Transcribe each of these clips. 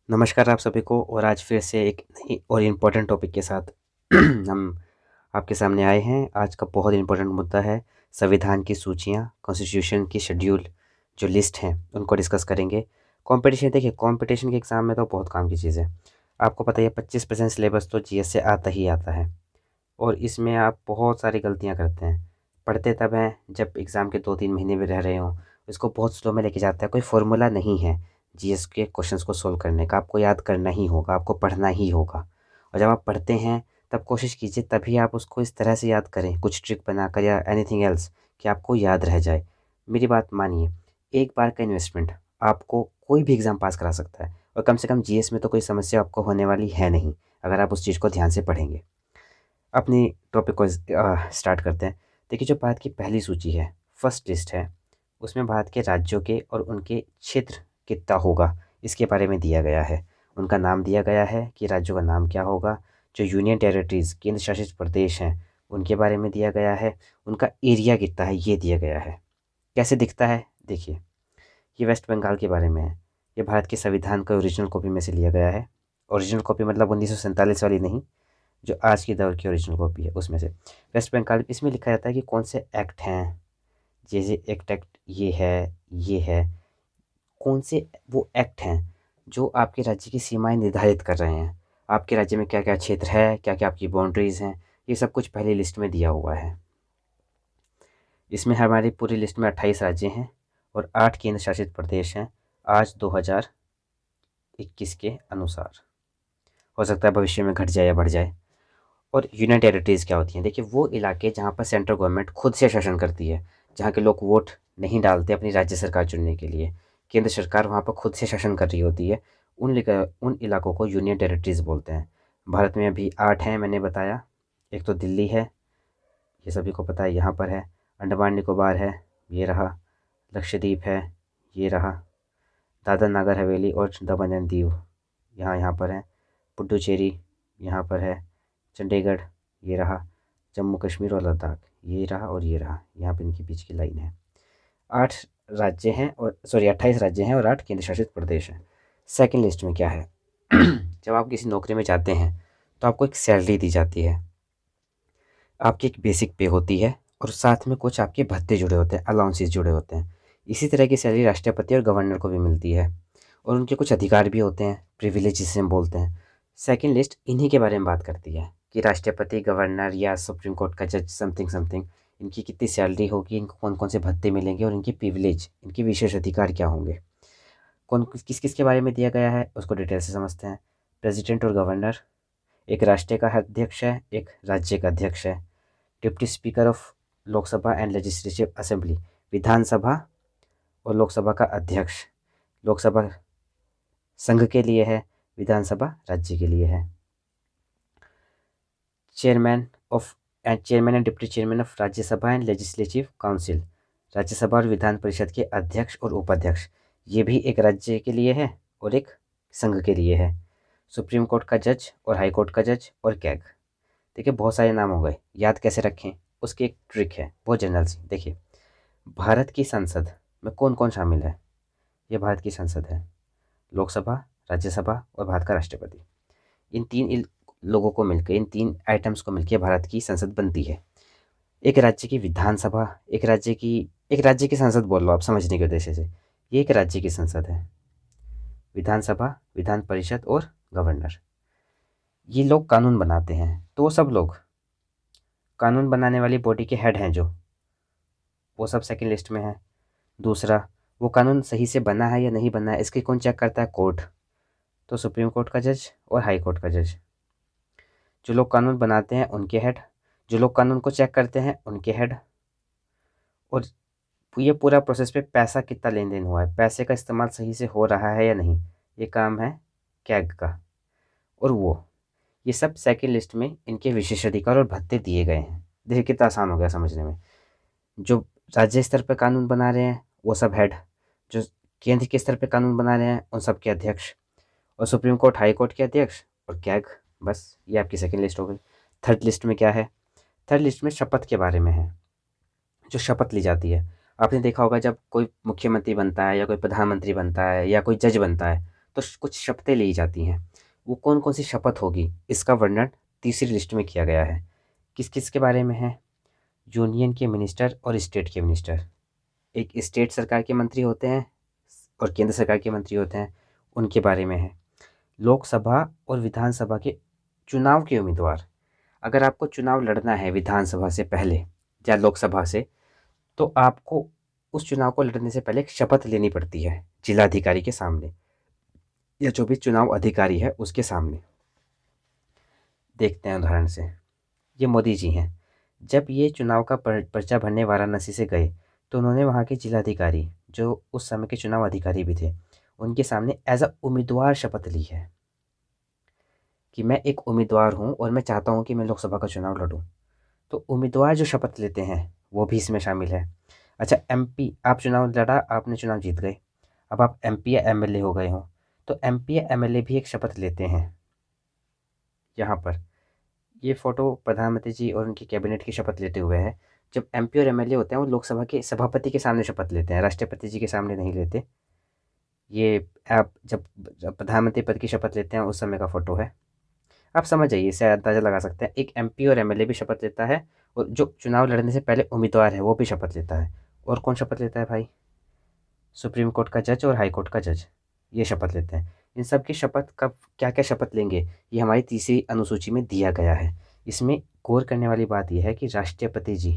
नमस्कार आप सभी को। और आज फिर से एक नई और इम्पोर्टेंट टॉपिक के साथ हम आपके सामने आए हैं। आज का बहुत इम्पोर्टेंट मुद्दा है संविधान की सूचियाँ, कॉन्स्टिट्यूशन की शेड्यूल जो लिस्ट हैं उनको डिस्कस करेंगे। कंपटीशन, देखिए कंपटीशन के एग्ज़ाम में तो बहुत काम की चीज़ है। आपको पता ही है 25% सिलेबस तो जीएस से आता ही आता है और इसमें आप बहुत सारी गलतियाँ करते हैं। पढ़ते तब हैं जब एग्ज़ाम के 2-3 महीने में रह रहे हों। इसको बहुत स्लो में लेके जाता है। कोई फ़ॉर्मूला नहीं है जीएस के क्वेश्चंस को सॉल्व करने का। आपको याद करना ही होगा, आपको पढ़ना ही होगा। और जब आप पढ़ते हैं तब कोशिश कीजिए तभी आप उसको इस तरह से याद करें, कुछ ट्रिक बनाकर या एनीथिंग एल्स, कि आपको याद रह जाए। मेरी बात मानिए, एक बार का इन्वेस्टमेंट आपको कोई भी एग्ज़ाम पास करा सकता है और कम से कम जीएस में तो कोई समस्या आपको होने वाली है नहीं, अगर आप उस चीज़ को ध्यान से पढ़ेंगे। अपनी टॉपिक को स्टार्ट करते हैं। देखिए जो भारत की पहली सूची है, फर्स्ट लिस्ट है, उसमें भारत के राज्यों के और उनके क्षेत्र कितना होगा इसके बारे में दिया गया है। उनका नाम दिया गया है कि राज्यों का नाम क्या होगा। जो यूनियन टेरिटरीज़, केंद्र शासित प्रदेश हैं, उनके बारे में दिया गया है। उनका एरिया कितना है ये दिया गया है। कैसे दिखता है देखिए, ये वेस्ट बंगाल के बारे में है। ये भारत के संविधान का ओरिजिनल कॉपी में से लिया गया है। ओरिजिनल कॉपी मतलब 1947 वाली नहीं, जो आज के दौर की ओरिजिनल कॉपी है उसमें से। वेस्ट बंगाल इसमें लिखा जाता है कि कौन से एक्ट हैं, जैसे एक्ट ये है, कौन से वो एक्ट हैं जो आपके राज्य की सीमाएं निर्धारित कर रहे हैं। आपके राज्य में क्या क्या क्षेत्र है, क्या क्या आपकी बाउंड्रीज़ हैं, ये सब कुछ पहली लिस्ट में दिया हुआ है। इसमें हमारी पूरी लिस्ट में 28 राज्य हैं और 8 केंद्र शासित प्रदेश हैं आज 2021 के अनुसार। हो सकता है भविष्य में घट जाए या बढ़ जाए। और यूनियन टेरिटरीज़ क्या होती हैं? देखिए वो इलाके जहाँ पर सेंट्रल गवर्नमेंट खुद से शासन करती है, जहाँ के लोग वोट नहीं डालते अपनी राज्य सरकार चुनने के लिए, केंद्र सरकार वहाँ पर खुद से शासन कर रही होती है, उन इलाकों को यूनियन टेरिटरीज़ बोलते हैं। भारत में अभी 8 हैं मैंने बताया। एक तो दिल्ली है, ये सभी को पता है, यहाँ पर है। अंडमान निकोबार है, ये रहा। लक्षद्वीप है, ये रहा। दादर नगर हवेली और दमन एंड दीव यहाँ यहाँ पर है। पुडुचेरी यहाँ पर है। चंडीगढ़ ये रहा। जम्मू कश्मीर और लद्दाख ये रहा और ये रहा, यहाँ पे इनके बीच की लाइन है। 8 राज्य हैं और 28 राज्य हैं और 8 केंद्र शासित प्रदेश हैं। सेकंड लिस्ट में क्या है? जब आप किसी नौकरी में जाते हैं तो आपको एक सैलरी दी जाती है, आपकी एक बेसिक पे होती है और साथ में कुछ आपके भत्ते जुड़े होते हैं, अलाउंसेस जुड़े होते हैं। इसी तरह की सैलरी राष्ट्रपति और गवर्नर को भी मिलती है और उनके कुछ अधिकार भी होते हैं, प्रिविलेज जिसे हम बोलते हैं। सेकंड लिस्ट इन्हीं के बारे में बात करती है कि राष्ट्रपति, गवर्नर या सुप्रीम कोर्ट का जज समथिंग समथिंग, इनकी कितनी सैलरी होगी, इनको कौन कौन से भत्ते मिलेंगे और इनके प्रिविलेज, इनके विशेष अधिकार क्या होंगे। कौन किस किस के बारे में दिया गया है उसको डिटेल से समझते हैं। प्रेसिडेंट और गवर्नर, एक राष्ट्र का अध्यक्ष है, एक राज्य का अध्यक्ष है। Deputy speaker of Lok Sabha and legislative assembly, Vidhan Sabha और लोकसभा का अध्यक्ष। लोकसभा संघ के लिए है, विधानसभा राज्य के लिए है। Chairman and deputy chairman of Rajya Sabha and legislative council, Rajya Sabha और विधान परिषद के अध्यक्ष और उपाध्यक्ष, ये भी एक राज्य के लिए है और एक संघ के लिए है। सुप्रीम कोर्ट का जज और हाई कोर्ट का जज और कैग। देखिए बहुत सारे नाम हो गए, याद कैसे रखें उसकी एक ट्रिक है, बहुत जनरल सी। देखिए भारत की संसद में कौन कौन शामिल है? ये भारत की संसद है, लोकसभा, राज्यसभा और भारत का राष्ट्रपति। इन लोगों को मिलकर, इन 3 आइटम्स को मिलकर भारत की संसद बनती है। एक राज्य की विधानसभा, एक राज्य की संसद बोल लो आप समझने के उद्देश्य से, ये एक राज्य की संसद है। विधानसभा, विधान परिषद और गवर्नर, ये लोग कानून बनाते हैं। तो वो सब लोग कानून बनाने वाली बॉडी के हेड हैं जो, वो सब सेकंड लिस्ट में है। दूसरा, वो कानून सही से बना है या नहीं बना है इसकी कौन चेक करता है? कोर्ट। तो सुप्रीम कोर्ट का जज और हाई कोर्ट का जज। जो लोग कानून बनाते हैं उनके हेड, जो लोग कानून को चेक करते हैं उनके हेड। और ये पूरा प्रोसेस पे पैसा कितना लेन देन हुआ है, पैसे का इस्तेमाल सही से हो रहा है या नहीं, ये काम है कैग का। और वो ये सब सेकंड लिस्ट में इनके विशेषाधिकार और भत्ते दिए गए हैं। देखिए कितना आसान हो गया समझने में। जो राज्य स्तर पर कानून बना रहे हैं वो सब हेड, जो केंद्र के स्तर पर कानून बना रहे हैं उन सब के अध्यक्ष, और सुप्रीम कोर्ट, हाई कोर्ट के अध्यक्ष और कैग। बस ये आपकी सेकंड लिस्ट हो गई। थर्ड लिस्ट में क्या है? थर्ड लिस्ट में शपथ के बारे में है, जो शपथ ली जाती है। आपने देखा होगा जब कोई मुख्यमंत्री बनता है या कोई प्रधानमंत्री बनता है या कोई जज बनता है तो कुछ शपथें ली जाती हैं। वो कौन कौन सी शपथ होगी इसका वर्णन तीसरी लिस्ट में किया गया है। किस किस के बारे में है? यूनियन के मिनिस्टर और स्टेट के मिनिस्टर। एक स्टेट सरकार के मंत्री होते हैं और केंद्र सरकार के मंत्री होते हैं, उनके बारे में है। लोकसभा और विधानसभा के चुनाव के उम्मीदवार। अगर आपको चुनाव लड़ना है विधानसभा से पहले या लोकसभा से, तो आपको उस चुनाव को लड़ने से पहले एक शपथ लेनी पड़ती है जिलाधिकारी के सामने या जो भी चुनाव अधिकारी है उसके सामने। देखते हैं उदाहरण से। ये मोदी जी हैं। जब ये चुनाव का पर्चा भरने वाराणसी से गए तो उन्होंने वहाँ के जिलाधिकारी, जो उस समय के चुनाव अधिकारी भी थे, उनके सामने एज अ उम्मीदवार शपथ ली है कि मैं एक उम्मीदवार हूँ और मैं चाहता हूँ कि मैं लोकसभा का चुनाव लड़ूँ। तो उम्मीदवार जो शपथ लेते हैं वो भी इसमें शामिल है। अच्छा, एमपी, आप चुनाव लड़ा, आपने चुनाव जीत गए, अब आप एमपी या एमएलए हो गए हो, तो एमपी या एमएलए भी एक शपथ लेते हैं। यहाँ पर ये फ़ोटो प्रधानमंत्री जी और उनकी कैबिनेट की शपथ लेते हुए है। जब एमपी और एमएलए होते हैं वो लोकसभा के सभापति के सामने शपथ लेते हैं, राष्ट्रपति जी के सामने नहीं लेते। ये आप जब प्रधानमंत्री पद की शपथ लेते हैं उस समय का फ़ोटो है। आप समझ जाइए, इससे अंदाज़ा लगा सकते हैं। एक एमपी और एमएलए भी शपथ लेता है और जो चुनाव लड़ने से पहले उम्मीदवार है वो भी शपथ लेता है। और कौन शपथ लेता है भाई? सुप्रीम कोर्ट का जज और हाई कोर्ट का जज, ये शपथ लेते हैं। इन सब की शपथ कब, क्या क्या शपथ लेंगे, ये हमारी तीसरी अनुसूची में दिया गया है। इसमें गौर करने वाली बात यह है कि राष्ट्रपति जी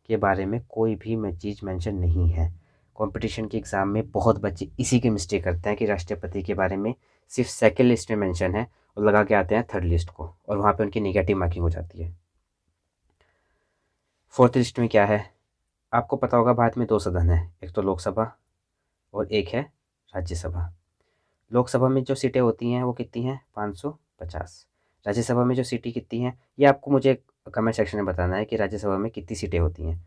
के बारे में कोई भी चीज़ मेंशन नहीं है। कंपटीशन के एग्ज़ाम में बहुत बच्चे इसी की मिस्टेक करते हैं कि राष्ट्रपति के बारे में सिर्फ सेकंड लिस्ट में मेंशन है और लगा के आते हैं थर्ड लिस्ट को, और वहाँ पे उनकी नेगेटिव मार्किंग हो जाती है। फोर्थ लिस्ट में क्या है? आपको पता होगा भारत में 2 सदन है, एक तो लोकसभा और एक है राज्यसभा। लोकसभा में जो सीटें होती हैं वो कितनी हैं? 550। राज्यसभा में जो सीटें कितनी हैं, ये आपको मुझे कमेंट सेक्शन में बताना है कि राज्यसभा में कितनी सीटें होती हैं।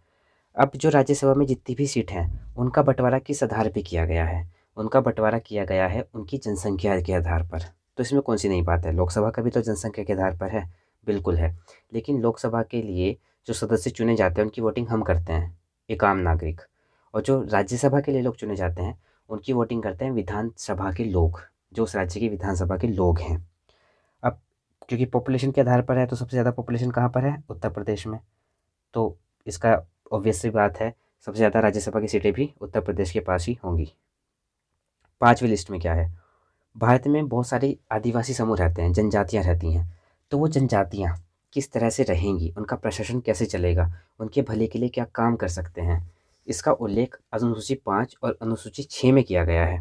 अब जो राज्यसभा में जितनी भी सीट हैं उनका बंटवारा किस आधार पे किया गया है? उनका बंटवारा किया गया है उनकी जनसंख्या के आधार पर। तो इसमें कौन सी नई बात है? लोकसभा का भी तो जनसंख्या के आधार पर है, बिल्कुल है। लेकिन लोकसभा के लिए जो सदस्य चुने जाते हैं उनकी वोटिंग हम करते हैं, एक आम नागरिक। और जो राज्यसभा के लिए लोग चुने जाते हैं उनकी वोटिंग करते हैं विधानसभा के लोग, जो उस राज्य की विधानसभा के लोग हैं। अब क्योंकि पॉपुलेशन के आधार पर है तो सबसे ज़्यादा पॉपुलेशन कहाँ पर है? उत्तर प्रदेश में। तो इसका ऑब्वियस सी बात है, सबसे ज़्यादा राज्यसभा की सीटें भी उत्तर प्रदेश के पास ही होंगी। 5वीं लिस्ट में क्या है? भारत में बहुत सारे आदिवासी समूह रहते हैं, जनजातियाँ रहती हैं। तो वो जनजातियाँ किस तरह से रहेंगी, उनका प्रशासन कैसे चलेगा, उनके भले के लिए क्या काम कर सकते हैं, इसका उल्लेख अनुसूची 5 और अनुसूची 6 में किया गया है।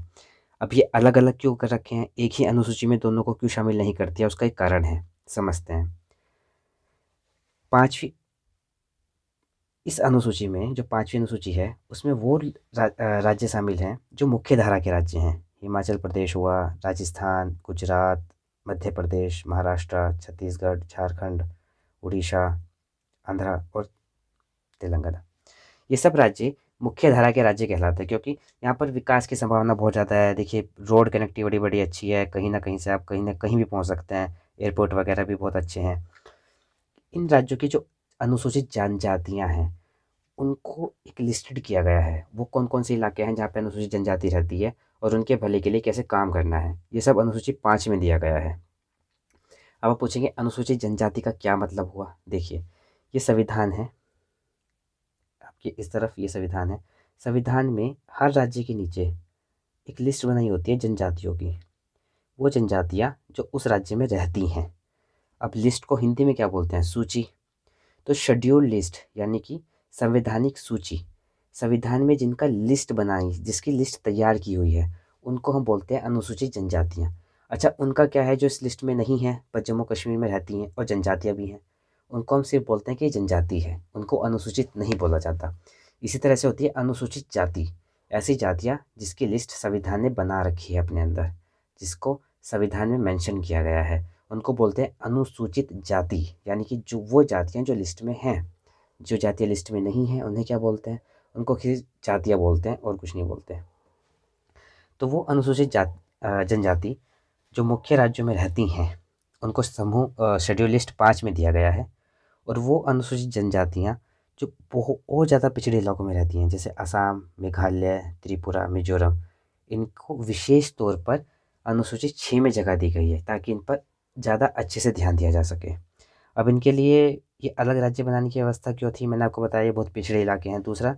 अब ये अलग-अलग क्यों कर रखे हैं? एक ही अनुसूची में दोनों को क्यों शामिल नहीं कर दिया? उसका एक कारण है, समझते हैं। 5वीं इस अनुसूची में, जो 5वीं अनुसूची है उसमें वो राज्य शामिल हैं जो मुख्य धारा के राज्य हैं। हिमाचल प्रदेश हुआ, राजस्थान, गुजरात, मध्य प्रदेश, महाराष्ट्र, छत्तीसगढ़, झारखंड, उड़ीसा, आंध्र और तेलंगाना। ये सब राज्य मुख्य धारा के राज्य कहलाते हैं क्योंकि यहाँ पर विकास की संभावना बहुत ज़्यादा है। देखिए, रोड कनेक्टिविटी बड़ी अच्छी है, कहीं ना कहीं से आप कहीं ना कहीं भी पहुँच सकते हैं, एयरपोर्ट वगैरह भी बहुत अच्छे हैं। इन राज्यों की जो अनुसूचित जनजातियाँ हैं उनको एक लिस्टेड किया गया है, वो कौन-कौन से इलाके हैं जहाँ पे अनुसूचित जनजाति रहती है और उनके भले के लिए कैसे काम करना है, ये सब अनुसूची 5 में दिया गया है। अब आप पूछेंगे अनुसूचित जनजाति का क्या मतलब हुआ? देखिए, ये संविधान है, आपके इस तरफ ये संविधान है। संविधान में हर राज्य के नीचे एक लिस्ट बनाई होती है जनजातियों की, वो जनजातियाँ जो उस राज्य में रहती हैं। अब लिस्ट को हिंदी में क्या बोलते हैं? सूची। तो शेड्यूल लिस्ट यानी कि संवैधानिक सूची, संविधान में जिनका लिस्ट बनाई, जिसकी लिस्ट तैयार की हुई है, उनको हम बोलते हैं अनुसूचित जनजातियाँ। अच्छा, उनका क्या है जो इस लिस्ट में नहीं है पर जम्मू कश्मीर में रहती हैं और जनजातियाँ भी हैं, उनको हम सिर्फ बोलते हैं कि ये जनजाति है, उनको अनुसूचित नहीं बोला जाता। इसी तरह से होती है अनुसूचित जाति, ऐसी जातियाँ जिसकी लिस्ट संविधान ने बना रखी है अपने अंदर, जिसको संविधान में मेंशन किया गया है, उनको बोलते हैं अनुसूचित जाति। यानी कि जो वो जातियाँ जो लिस्ट में हैं, जो जातियाँ लिस्ट में नहीं हैं उन्हें क्या बोलते हैं? उनको सिर्फ जातियाँ बोलते हैं और कुछ नहीं बोलते हैं। तो वो अनुसूचित जनजाति जो मुख्य राज्यों में रहती हैं उनको समूह शेड्यूल लिस्ट 5 में दिया गया है। और वो अनुसूचित जनजातियाँ जो बहुत ज़्यादा पिछड़े इलाकों में रहती हैं, जैसे असम, मेघालय, त्रिपुरा, मिजोरम, इनको विशेष तौर पर अनुसूची 6 में जगह दी गई है ताकि इन पर ज़्यादा अच्छे से ध्यान दिया जा सके। अब इनके लिए ये अलग राज्य बनाने की व्यवस्था क्यों थी, मैंने आपको बताया ये बहुत पिछड़े इलाके हैं। दूसरा,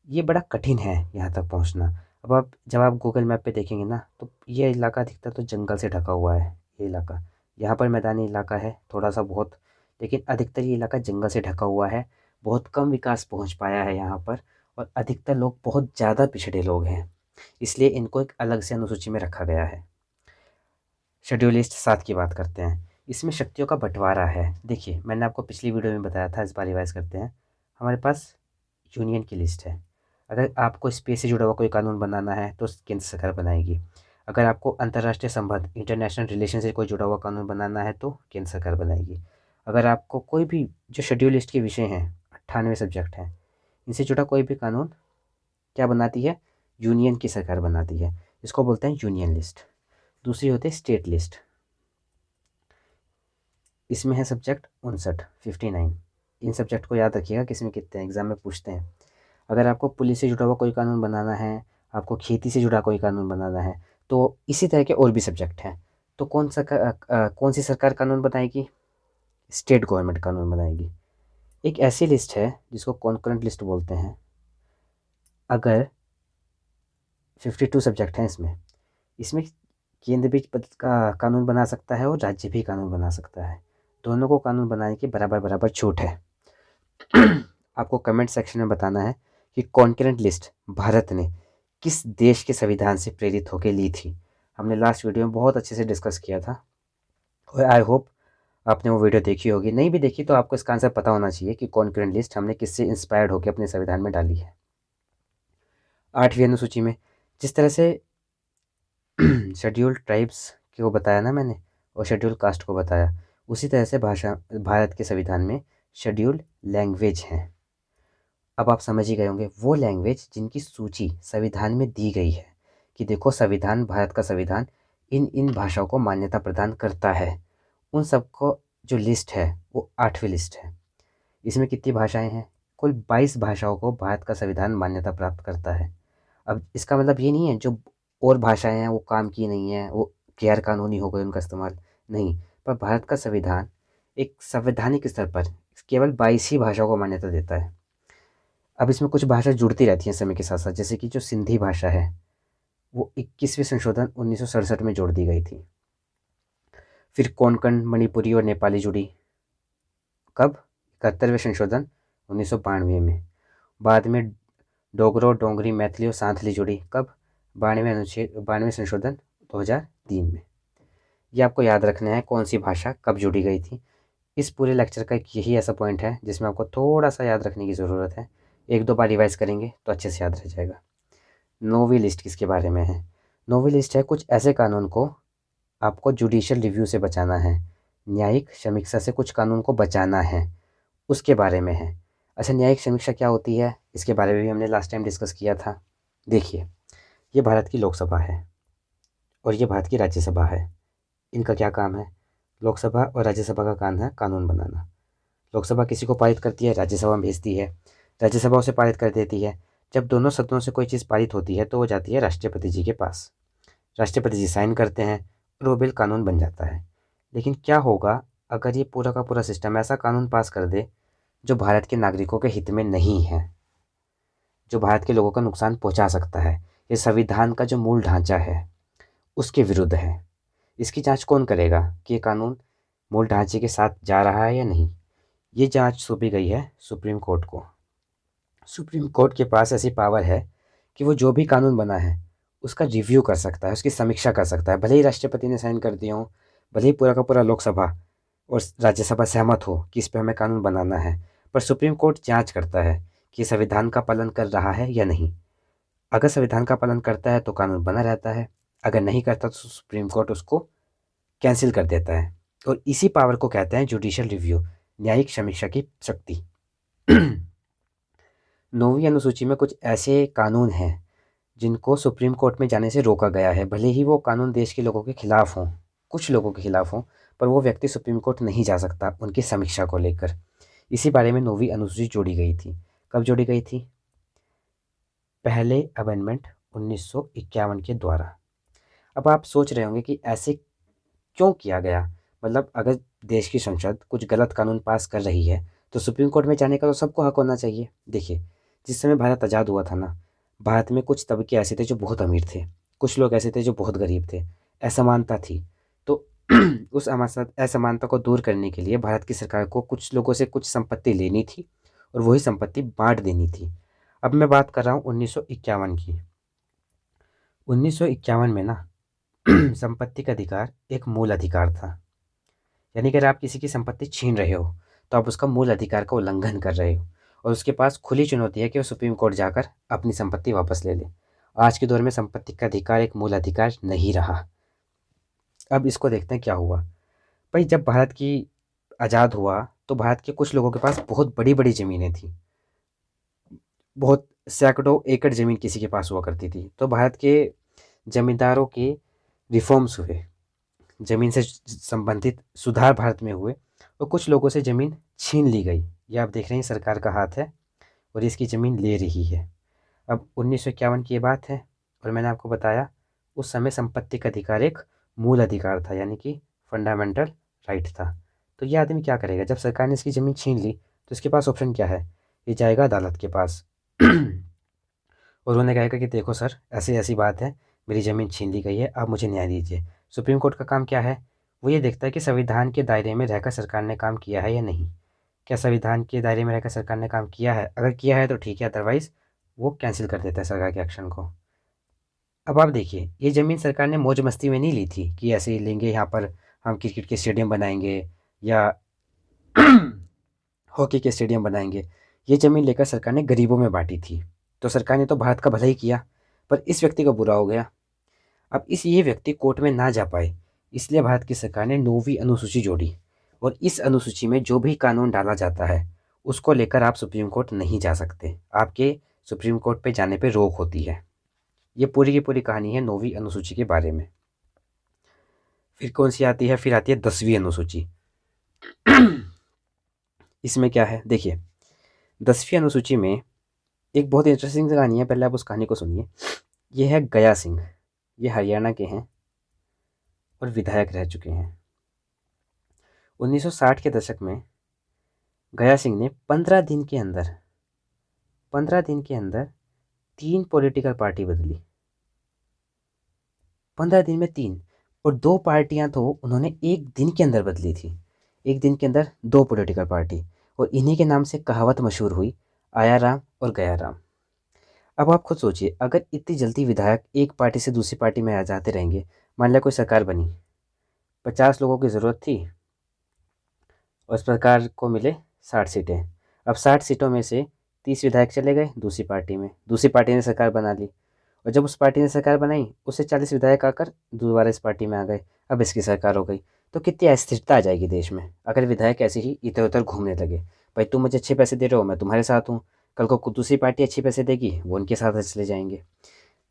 ये बड़ा कठिन है यहाँ तक पहुँचना। अब आप जब आप गूगल मैप पे देखेंगे ना, तो ये इलाका अधिकतर तो जंगल से ढका हुआ है। ये इलाका, यहाँ पर मैदानी इलाका है थोड़ा सा बहुत, लेकिन अधिकतर ये इलाका जंगल से ढका हुआ है। बहुत कम विकास पहुँच पाया है यहाँ पर, और अधिकतर लोग बहुत ज़्यादा पिछड़े लोग हैं, इसलिए इनको एक अलग से अनुसूची में रखा गया है। शेड्यूल लिस्ट 7 की बात करते हैं। इसमें शक्तियों का बंटवारा है। देखिए, मैंने आपको पिछली वीडियो में बताया था, इस बार रिवाइज करते हैं। हमारे पास यूनियन की लिस्ट है। अगर आपको स्पेस से जुड़ा हुआ कोई कानून बनाना है तो केंद्र सरकार बनाएगी। अगर आपको अंतर्राष्ट्रीय संबंध, इंटरनेशनल रिलेशन से कोई जुड़ा हुआ कानून बनाना है तो केंद्र सरकार बनाएगी। अगर आपको कोई भी जो शेड्यूल लिस्ट के विषय हैं, 98 सब्जेक्ट हैं, इनसे जुड़ा कोई भी कानून क्या बनाती है, यूनियन की सरकार बनाती है। इसको बोलते हैं यूनियन लिस्ट। दूसरी होती है स्टेट लिस्ट। इसमें है सब्जेक्ट 59। इन सब्जेक्ट को याद रखिएगा, किसमें कितने हैं, एग्जाम में पूछते हैं। अगर आपको पुलिस से जुड़ा हुआ कोई कानून बनाना है, आपको खेती से जुड़ा कोई कानून बनाना है, तो इसी तरह के और भी सब्जेक्ट हैं। तो कौन सी सरकार कानून बनाएगी, स्टेट गवर्नमेंट कानून बनाएगी। एक ऐसी लिस्ट है जिसको कॉन्करेंट लिस्ट बोलते हैं। अगर 52 सब्जेक्ट हैं इसमें केंद्र भी कानून बना सकता है और राज्य भी कानून बना सकता है। दोनों को कानून बनाने की बराबर बराबर छूट है। आपको कमेंट सेक्शन में बताना है कि कॉन्करेंट लिस्ट भारत ने किस देश के संविधान से प्रेरित होकर ली थी। हमने लास्ट वीडियो में बहुत अच्छे से डिस्कस किया था, और आई होप आपने वो वीडियो देखी होगी। नहीं भी देखी तो आपको इसका आंसर पता होना चाहिए कि कॉन्करेंट लिस्ट हमने किससे इंस्पायर्ड होकर अपने संविधान में डाली है। 8वीं अनुसूची में जिस तरह से शेड्यूल्ड ट्राइब्स को बताया ना मैंने, और शेड्यूल कास्ट को बताया, उसी तरह से भारत के संविधान में शेड्यूल्ड लैंग्वेज हैं। अब आप समझ ही गए होंगे, वो लैंग्वेज जिनकी सूची संविधान में दी गई है कि देखो संविधान, भारत का संविधान इन इन भाषाओं को मान्यता प्रदान करता है। उन सबको जो लिस्ट है वो 8वीं लिस्ट है। इसमें कितनी भाषाएं हैं, कुल 22 भाषाओं को भारत का संविधान मान्यता प्राप्त करता है। अब इसका मतलब ये नहीं है जो और भाषाएं हैं वो काम की नहीं है, वो गैर कानूनी हो गए उनका इस्तेमाल, नहीं। पर भारत का संविधान एक संवैधानिक स्तर पर केवल 22 ही भाषाओं को मान्यता देता है। अब इसमें कुछ भाषा जुड़ती रहती हैं समय के साथ साथ, जैसे कि जो सिंधी भाषा है वो 21वें संशोधन 1967 में जोड़ दी गई थी। फिर कोंकण, मणिपुरी और नेपाली जुड़ी कब, 71वें संशोधन 1992 में। बाद में डोगरो, डोंगरी, मैथिली और सांथली जुड़ी कब, 92वें संशोधन 2003 में। ये आपको याद रखना है कौन सी भाषा कब जुड़ी गई थी। इस पूरे लेक्चर का एक यही ऐसा पॉइंट है जिसमें आपको थोड़ा सा याद रखने की ज़रूरत है। 1-2 बार रिवाइज करेंगे तो अच्छे से याद रह जाएगा। 9वीं लिस्ट किसके बारे में है, 9वीं लिस्ट है कुछ ऐसे कानून को आपको जुडिशियल रिव्यू से बचाना है, न्यायिक समीक्षा से कुछ कानून को बचाना है, उसके बारे में है। अच्छा, न्यायिक समीक्षा क्या होती है, इसके बारे में भी हमने लास्ट टाइम डिस्कस किया था। देखिए, ये भारत की लोकसभा है और ये भारत की राज्यसभा है। इनका क्या काम है, लोकसभा और राज्यसभा का काम है कानून बनाना। लोकसभा किसी को पारित करती है, राज्यसभा में भेजती है, राज्यसभा उसे पारित कर देती है। जब दोनों सदनों से कोई चीज़ पारित होती है तो वो जाती है राष्ट्रपति जी के पास, राष्ट्रपति जी साइन करते हैं और वो बिल कानून बन जाता है। लेकिन क्या होगा अगर ये पूरा का पूरा सिस्टम ऐसा कानून पास कर दे जो भारत के नागरिकों के हित में नहीं है, जो भारत के लोगों का नुकसान पहुंचा सकता है, ये संविधान का जो मूल ढांचा है उसके विरुद्ध है। इसकी जांच कौन करेगा कि ये कानून मूल ढांचे के साथ जा रहा है या नहीं। ये जांच सौंपी गई है सुप्रीम कोर्ट को। सुप्रीम कोर्ट के पास ऐसी पावर है कि वो जो भी कानून बना है उसका रिव्यू कर सकता है, उसकी समीक्षा कर सकता है। भले ही राष्ट्रपति ने साइन कर दिया हो, भले ही पूरा का पूरा लोकसभा और राज्यसभा सहमत हो कि इस पर हमें कानून बनाना है, पर सुप्रीम कोर्ट जांच करता है कि संविधान का पालन कर रहा है या नहीं। अगर संविधान का पालन करता है तो कानून बना रहता है, अगर नहीं करता तो सुप्रीम कोर्ट उसको कैंसिल कर देता है। और इसी पावर को कहते हैं जुडिशियल रिव्यू, न्यायिक समीक्षा की शक्ति। 9वीं अनुसूची में कुछ ऐसे कानून हैं जिनको सुप्रीम कोर्ट में जाने से रोका गया है। भले ही वो कानून देश के लोगों के खिलाफ हों, कुछ लोगों के खिलाफ हों, पर वो व्यक्ति सुप्रीम कोर्ट नहीं जा सकता उनकी समीक्षा को लेकर। इसी बारे में 9वीं अनुसूची जोड़ी गई थी। कब जोड़ी गई थी, पहले अमेंडमेंट 1951 के द्वारा। अब आप सोच रहे होंगे कि ऐसे क्यों किया गया? मतलब अगर देश की संसद कुछ गलत कानून पास कर रही है, तो सुप्रीम कोर्ट में जाने का तो सबको हक होना चाहिए। देखिए, जिस समय भारत आज़ाद हुआ था ना, भारत में कुछ तबके ऐसे थे जो बहुत अमीर थे, कुछ लोग ऐसे थे जो बहुत गरीब थे, असमानता थी। तो उस असमानता को दूर करने के लिए भारत की सरकार को कुछ लोगों से कुछ संपत्ति लेनी थी और वही संपत्ति बाँट देनी थी। अब मैं बात कर रहा हूँ 1951 की। 1951 में ना संपत्ति का अधिकार एक मूल अधिकार था। यानी कि अगर आप किसी की संपत्ति छीन रहे हो, तो आप उसका मूल अधिकार का उल्लंघन कर रहे हो और उसके पास खुली चुनौती है कि वो सुप्रीम कोर्ट जाकर अपनी संपत्ति वापस ले ले। आज के दौर में संपत्ति का अधिकार एक मूल अधिकार नहीं रहा। अब इसको देखते हैं क्या हुआ। भाई, जब भारत की आज़ाद हुआ, तो भारत के कुछ लोगों के पास बहुत बड़ी-बड़ी ज़मीनें थीं। बहुत सैकड़ों एकड़ ज़मीन किसी के पास हुआ करती थी। तो भारत के ज़मींदारों के रिफ़ॉर्म्स हुए, ज़मीन से संबंधित सुधार भारत में हुए और कुछ लोगों से ज़मीन छीन ली गई। ये आप देख रहे हैं, सरकार का हाथ है और इसकी ज़मीन ले रही है। अब 1951 की ये बात है और मैंने आपको बताया उस समय संपत्ति का अधिकार एक मूल अधिकार था, यानी कि फंडामेंटल राइट था। तो ये आदमी क्या करेगा? जब सरकार ने इसकी ज़मीन छीन ली, तो इसके पास ऑप्शन क्या है? ये जाएगा अदालत के पास और उन्होंने कहेगा कि देखो सर, ऐसी ऐसी बात है, मेरी ज़मीन छीन ली गई है, आप मुझे न्याय दीजिए। सुप्रीम कोर्ट का काम क्या है? वो ये देखता है कि संविधान के दायरे में रहकर सरकार ने काम किया है या नहीं। क्या संविधान के दायरे में रहकर सरकार ने काम किया है? अगर किया है तो ठीक है, अदरवाइज़ वो कैंसिल कर देता है सरकार के एक्शन को। अब आप देखिए, ये ज़मीन सरकार ने मौज मस्ती में नहीं ली थी कि ऐसे ही लेंगे, यहाँ पर हम क्रिकेट के स्टेडियम बनाएंगे या हॉकी के स्टेडियम बनाएंगे। ये ज़मीन लेकर सरकार ने गरीबों में बांटी थी। तो सरकार ने तो भारत का भला ही किया, पर इस व्यक्ति का बुरा हो गया। अब ये व्यक्ति कोर्ट में ना जा पाए, इसलिए भारत की सरकार ने 9वीं अनुसूची जोड़ी और इस अनुसूची में जो भी कानून डाला जाता है, उसको लेकर आप सुप्रीम कोर्ट नहीं जा सकते। आपके सुप्रीम कोर्ट पे जाने पे रोक होती है। ये पूरी की पूरी कहानी है 9वीं अनुसूची के बारे में। फिर कौन सी आती है? फिर आती है 10वीं अनुसूची। इसमें क्या है? देखिए, 10वीं अनुसूची में एक बहुत इंटरेस्टिंग सी कहानी है, पहले आप उस कहानी को सुनिए। ये है गया सिंह, ये हरियाणा के हैं और विधायक रह चुके हैं। 1960 के दशक में गया सिंह ने 15 दिन के अंदर 3 पॉलिटिकल पार्टी बदली। 15 दिन में 3, और 2 पार्टियां तो उन्होंने एक दिन के अंदर बदली थी। एक दिन के अंदर 2 पॉलिटिकल पार्टी, और इन्हीं के नाम से कहावत मशहूर हुई, आया राम और गया राम। अब आप खुद सोचिए, अगर इतनी जल्दी विधायक एक पार्टी से दूसरी पार्टी में आ जाते रहेंगे, मान लिया कोई सरकार बनी, 50 लोगों की ज़रूरत थी और उस सरकार को मिले 60 सीटें। अब 60 सीटों में से 30 विधायक चले गए दूसरी पार्टी में, दूसरी पार्टी ने सरकार बना ली, और जब उस पार्टी ने सरकार बनाई, उससे 40 विधायक आकर दोबारा इस पार्टी में आ गए। अब इसकी सरकार हो गई। तो कितनी अस्थिरता आ जाएगी देश में अगर विधायक ऐसे ही इधर उधर घूमने लगे। भाई, तुम मुझे अच्छे पैसे दे रहे हो, मैं तुम्हारे साथ हूँ, कल को दूसरी पार्टी अच्छे पैसे देगी, वो उनके साथ चले जाएंगे।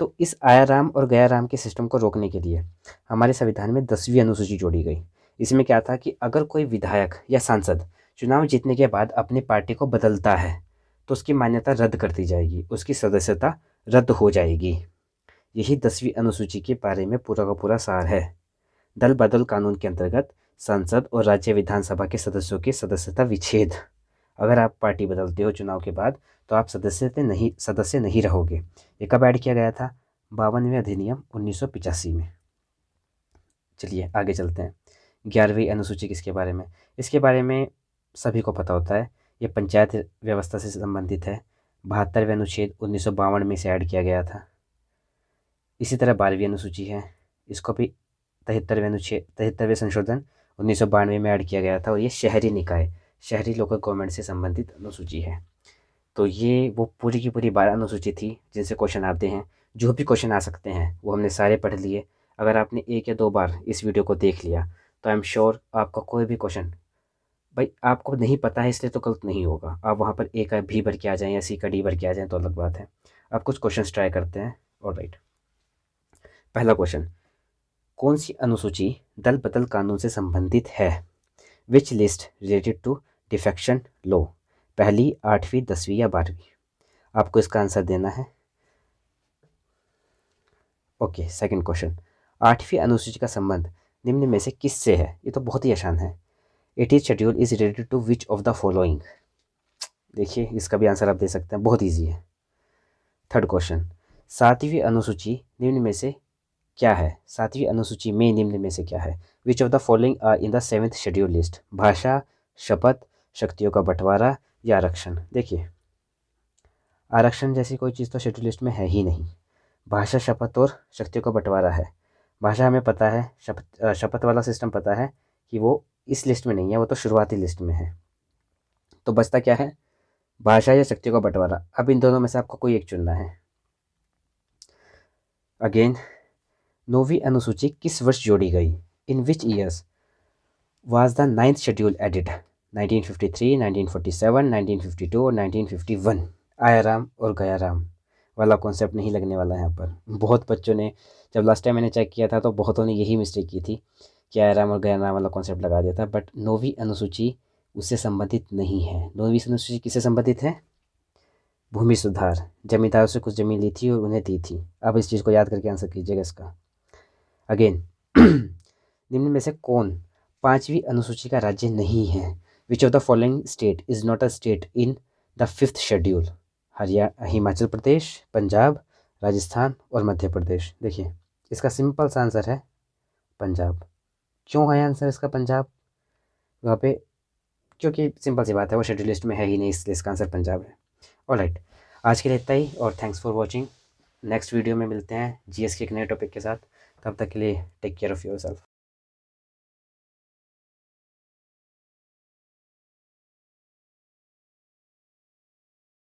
तो इस आया राम और गया राम के सिस्टम को रोकने के लिए हमारे संविधान में 10वीं अनुसूची जोड़ी गई। इसमें क्या था कि अगर कोई विधायक या सांसद चुनाव जीतने के बाद अपनी पार्टी को बदलता है, तो उसकी मान्यता रद्द कर दी जाएगी, उसकी सदस्यता रद्द हो जाएगी। यही 10वीं अनुसूची के बारे में पूरा का पूरा सार है। दल बदल कानून के अंतर्गत संसद और राज्य विधानसभा के सदस्यों की सदस्यता विच्छेद। अगर आप पार्टी बदलते हो चुनाव के बाद, तो आप सदस्य नहीं रहोगे। ये कब ऐड किया गया था? 52वें अधिनियम 1985 में। चलिए आगे चलते हैं। 11वीं अनुसूची किसके बारे में? इसके बारे में सभी को पता होता है, ये पंचायत व्यवस्था से संबंधित है। 72वें अनुच्छेद 1952 में इसे ऐड किया गया था। इसी तरह 12वीं अनुसूची है, इसको भी 73वें संशोधन 1992 में ऐड किया गया था, और ये शहरी निकाय, शहरी लोकल गवर्नमेंट से संबंधित अनुसूची है। तो ये वो पूरी की पूरी 12 अनुसूची थी जिनसे क्वेश्चन आते हैं। जो भी क्वेश्चन आ सकते हैं वो हमने सारे पढ़ लिए। अगर आपने 1 या 2 बार इस वीडियो को देख लिया, तो आई एम श्योर आपका कोई भी क्वेश्चन, भाई आपको नहीं पता है इसलिए तो गलत नहीं होगा। आप वहाँ पर ए का भी भर के आ जाएँ या सी का डी भर के आ जाएँ तो अलग बात है। आप कुछ क्वेश्चन ट्राई करते हैं। ऑलराइट, पहला क्वेश्चन, कौन सी अनुसूची दल बदल कानून से संबंधित है? Which list related to defection law? पहली, 8वीं, 10वीं या 12वीं? आपको इसका आंसर देना है। ओके, सेकंड क्वेश्चन, 8वीं अनुसूची का संबंध निम्न में से किससे है? ये तो बहुत ही आसान है। It is schedule is related to which of the following. देखिए इसका भी आंसर आप दे सकते हैं, बहुत ईजी है। थर्ड क्वेश्चन, 7वीं अनुसूची निम्न में से क्या है? 7वीं अनुसूची में निम्न में से क्या है? Which of the following are in the 7th schedule list? भाषा, शपथ, शक्तियों का बंटवारा या आरक्षण? देखिए आरक्षण जैसी कोई चीज़ तो शेड्यूल लिस्ट में है ही नहीं। भाषा, शपथ और शक्तियों का बंटवारा है। भाषा हमें पता है, शपथ वाला सिस्टम पता है कि वो इस लिस्ट में नहीं है, वो तो शुरुआती लिस्ट में है। तो बचता क्या है? भाषा या शक्तियों का बंटवारा। अब इन दोनों में से आपको कोई एक चुनना है। अगेन, 9वीं अनुसूची किस वर्ष जोड़ी गई? In which years was the 9th schedule added? 1953, 1947, 1952 और 1951। आया राम और गया राम वाला कॉन्सेप्ट नहीं लगने वाला है यहाँ पर। बहुत बच्चों ने, जब लास्ट टाइम मैंने चेक किया था तो बहुतों ने यही मिस्टेक की थी कि आया राम और गया राम वाला कॉन्सेप्ट लगा दिया था, बट 9वीं अनुसूची उससे संबंधित नहीं है। 9वीं अनुसूची किससे संबंधित है? भूमि सुधार। जमींदारों से कुछ ज़मीन ली थी और उन्हें दी थी। अब इस चीज़ को याद करके आंसर कीजिएगा इसका। अगेन, निम्न में से कौन 5वीं अनुसूची का राज्य नहीं है? Which of the following state is not a state in the 5th schedule? Himachal Pradesh, Punjab, Rajasthan और मध्य प्रदेश। देखिए इसका सिंपल सा आंसर है पंजाब। क्यों है आंसर इसका पंजाब वहाँ पे? क्योंकि सिंपल सी बात है, वो शेड्यूल लिस्ट में है ही नहीं, इसलिए इसका आंसर पंजाब है। ऑलराइट, आज के लिए इतना ही और thanks for watching. Next video में मिलते हैं जीएस के एक नए टॉपिक के साथ। तब तक के लिए टेक केयर ऑफ़ योरसेल्फ।